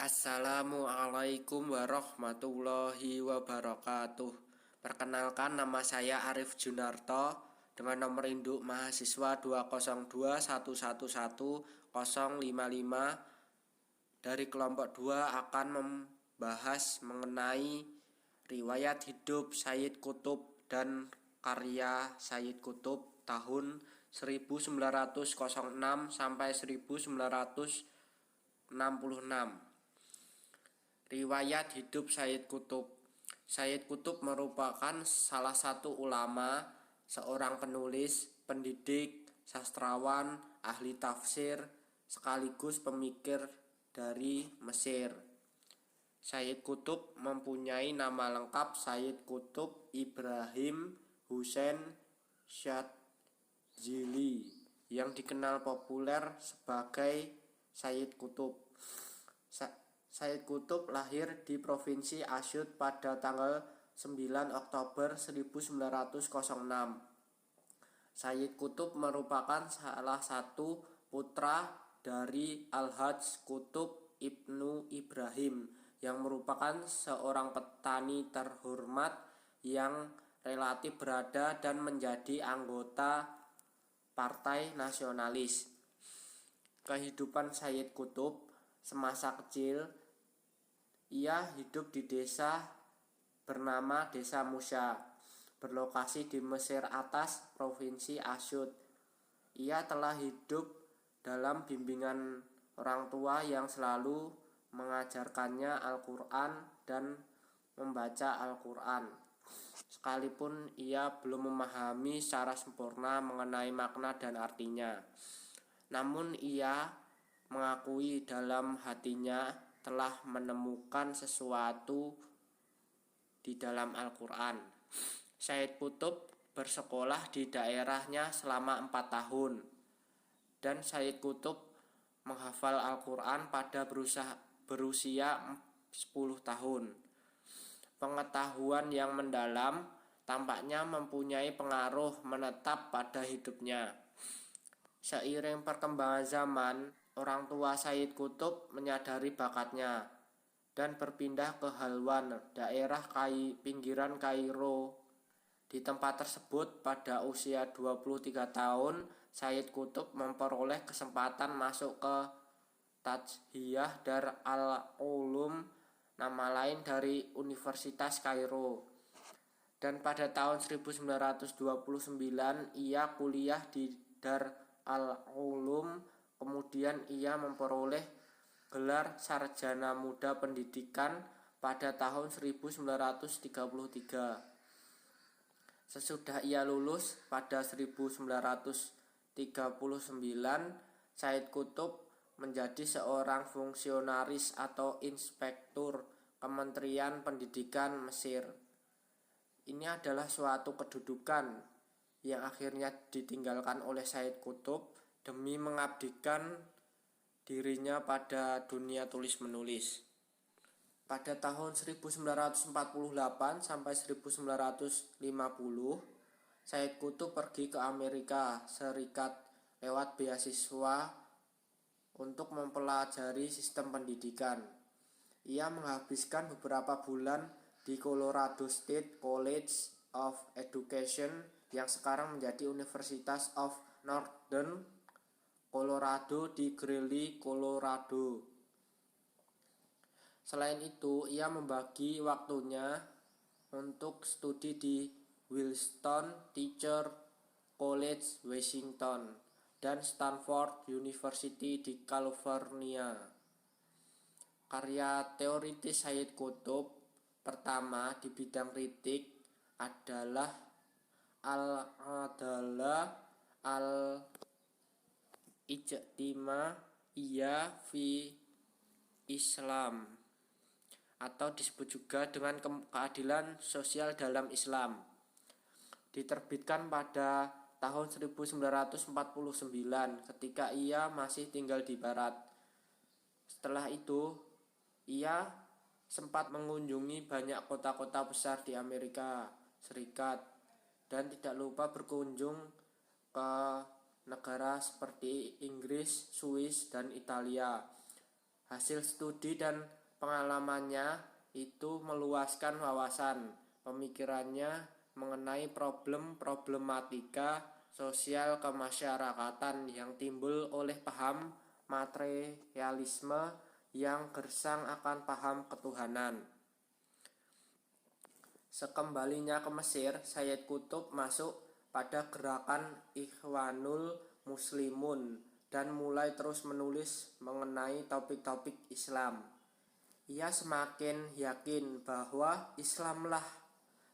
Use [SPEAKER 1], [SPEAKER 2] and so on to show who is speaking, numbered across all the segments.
[SPEAKER 1] Assalamualaikum warahmatullahi wabarakatuh. Perkenalkan, nama saya Arif Junarto dengan nomor induk mahasiswa 202111055 dari kelompok 2 akan membahas mengenai riwayat hidup Sayyid Qutb dan karya Sayyid Qutb tahun 1906 sampai 1966. Riwayat hidup Sayyid Qutb. Sayyid Qutb merupakan salah satu ulama, seorang penulis, pendidik, sastrawan, ahli tafsir, sekaligus pemikir dari Mesir. Sayyid Qutb mempunyai nama lengkap Sayyid Qutb Ibrahim Husain Syadzili yang dikenal populer sebagai Sayyid Qutb. Sayyid Qutb lahir di Provinsi Asyut pada tanggal 9 Oktober 1906. Sayyid Qutb merupakan salah satu putra dari Al-Hajj Qutb Ibnu Ibrahim yang merupakan seorang petani terhormat yang relatif berada dan menjadi anggota Partai Nasionalis. Kehidupan Sayyid Qutb semasa kecil, ia hidup di desa bernama Desa Musa, berlokasi di Mesir Atas, Provinsi Asyut. Ia telah hidup dalam bimbingan orang tua yang selalu mengajarkannya Al-Quran dan membaca Al-Quran. Sekalipun ia belum memahami secara sempurna mengenai makna dan artinya, namun ia mengakui dalam hatinya telah menemukan sesuatu di dalam Al-Quran. Sayyid Qutb bersekolah di daerahnya selama 4 tahun, dan Sayyid Qutb menghafal Al-Quran pada berusia 10 tahun. Pengetahuan yang mendalam tampaknya mempunyai pengaruh menetap pada hidupnya. Seiring perkembangan zaman, orang tua Sayyid Qutb menyadari bakatnya dan berpindah ke Halwan, daerah pinggiran Kairo. Di tempat tersebut pada usia 23 tahun, Sayyid Qutb memperoleh kesempatan masuk ke Tajhiyah Dar al-Ulum, nama lain dari Universitas Kairo. Dan pada tahun 1929 ia kuliah di Dar al-Ulum. Kemudian ia memperoleh gelar Sarjana Muda Pendidikan pada tahun 1933. Sesudah ia lulus pada 1939, Sayyid Qutb menjadi seorang fungsionaris atau inspektur Kementerian Pendidikan Mesir. Ini adalah suatu kedudukan yang akhirnya ditinggalkan oleh Sayyid Qutb demi mengabdikan dirinya pada dunia tulis-menulis. Pada tahun 1948 sampai 1950, Sayyid Qutb pergi ke Amerika Serikat lewat beasiswa untuk mempelajari sistem pendidikan. Ia menghabiskan beberapa bulan di Colorado State College of Education yang sekarang menjadi University of Northern Colorado di Greeley, Colorado. Selain itu, ia membagi waktunya untuk studi di Wilson Teacher College, Washington, dan Stanford University di California. Karya teoritis Sayyid Qutb pertama di bidang kritik adalah Al-Ijtima'iyya fi Islam, atau disebut juga dengan keadilan sosial dalam Islam. Diterbitkan pada tahun 1949 ketika ia masih tinggal di Barat. Setelah itu, ia sempat mengunjungi banyak kota-kota besar di Amerika Serikat dan tidak lupa berkunjung ke negara seperti Inggris, Swiss, dan Italia. Hasil studi dan pengalamannya itu meluaskan wawasan pemikirannya mengenai problematika sosial kemasyarakatan yang timbul oleh paham materialisme yang gersang akan paham ketuhanan. Sekembalinya ke Mesir, Sayyid Qutb masuk pada gerakan Ikhwanul Muslimun dan mulai terus menulis mengenai topik-topik Islam. Ia semakin yakin bahwa Islamlah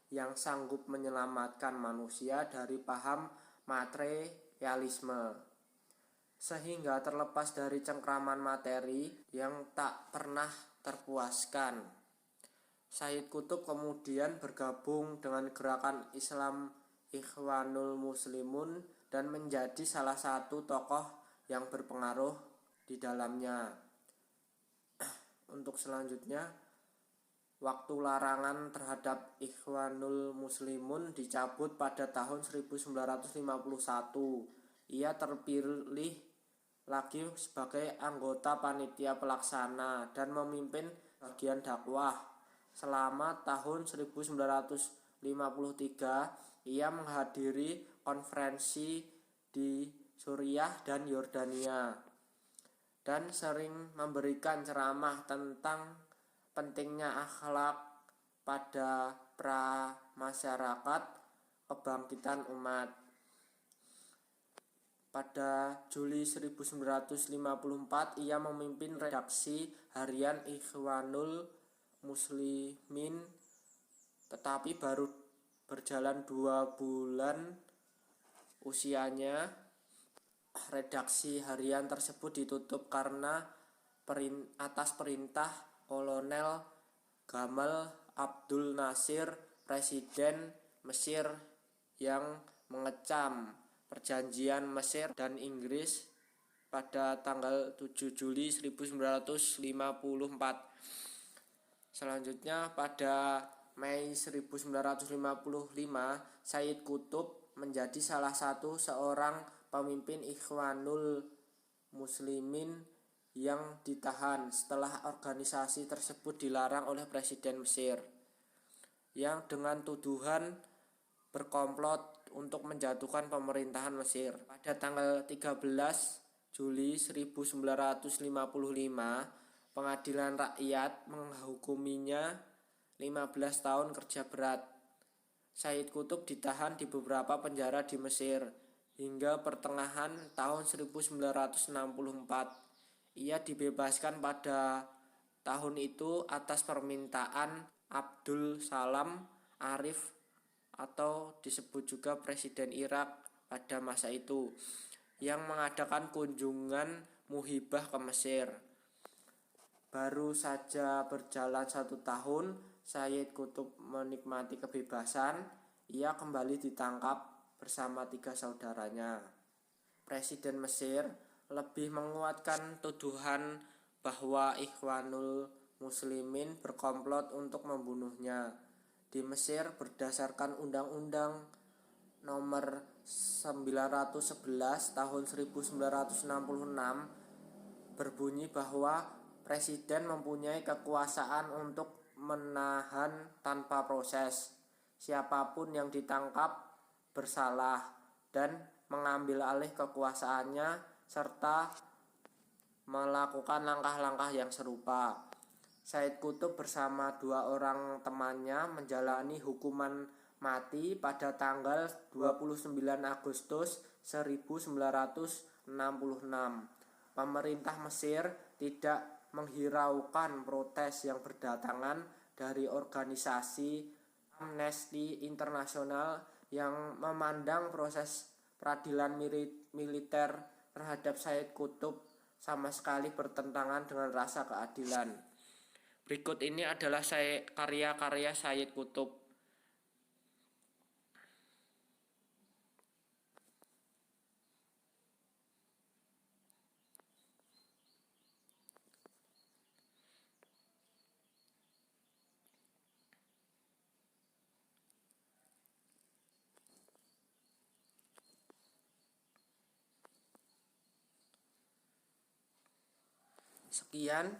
[SPEAKER 1] yang sanggup menyelamatkan manusia dari paham materialisme, sehingga terlepas dari cengkraman materi yang tak pernah terpuaskan. Sayyid Qutb kemudian bergabung dengan gerakan Islam Ikhwanul Muslimun dan menjadi salah satu tokoh yang berpengaruh di dalamnya. Untuk selanjutnya, waktu larangan terhadap Ikhwanul Muslimun dicabut pada tahun 1951. Ia terpilih lagi sebagai anggota panitia pelaksana dan memimpin bagian dakwah. Selama tahun 1953, ia menghadiri konferensi di Suriah dan Yordania dan sering memberikan ceramah tentang pentingnya akhlak pada pra-masyarakat kebangkitan umat. Pada Juli 1954, ia memimpin redaksi harian Ikhwanul Muslimin, tetapi baru berjalan 2 bulan usianya, redaksi harian tersebut ditutup karena atas perintah Kolonel Gamal Abdul Nasir, Presiden Mesir, yang mengecam perjanjian Mesir dan Inggris pada tanggal 7 Juli 1954. Selanjutnya pada Mei 1955, Sayyid Qutb menjadi salah satu seorang pemimpin Ikhwanul Muslimin yang ditahan setelah organisasi tersebut dilarang oleh Presiden Mesir yang dengan tuduhan berkomplot untuk menjatuhkan pemerintahan Mesir. Pada tanggal 13 Juli 1955, Pengadilan Rakyat menghukuminya 15 tahun kerja berat. Sayyid Qutb ditahan di beberapa penjara di Mesir hingga pertengahan tahun 1964. Ia dibebaskan pada tahun itu atas permintaan Abdul Salam Arif atau disebut juga Presiden Irak pada masa itu, yang mengadakan kunjungan muhibah ke Mesir. Baru saja berjalan 1 tahun, Sayyid Qutb menikmati kebebasan. Ia kembali ditangkap bersama 3 saudaranya. Presiden Mesir lebih menguatkan tuduhan bahwa Ikhwanul Muslimin berkomplot untuk membunuhnya. Di Mesir berdasarkan Undang-Undang Nomor 911 Tahun 1966 berbunyi bahwa Presiden mempunyai kekuasaan untuk menahan tanpa proses siapapun yang ditangkap bersalah dan mengambil alih kekuasaannya serta melakukan langkah-langkah yang serupa. Sayyid Qutb bersama 2 orang temannya menjalani hukuman mati pada tanggal 29 Agustus 1966. Pemerintah Mesir tidak menghiraukan protes yang berdatangan dari organisasi Amnesty International yang memandang proses peradilan militer terhadap Sayyid Qutb sama sekali bertentangan dengan rasa keadilan. Berikut ini adalah karya-karya Sayyid Qutb. Sekian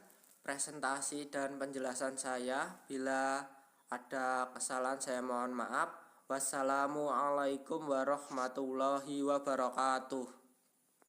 [SPEAKER 1] presentasi dan penjelasan saya. Bila ada kesalahan saya mohon maaf. Wassalamualaikum warahmatullahi wabarakatuh.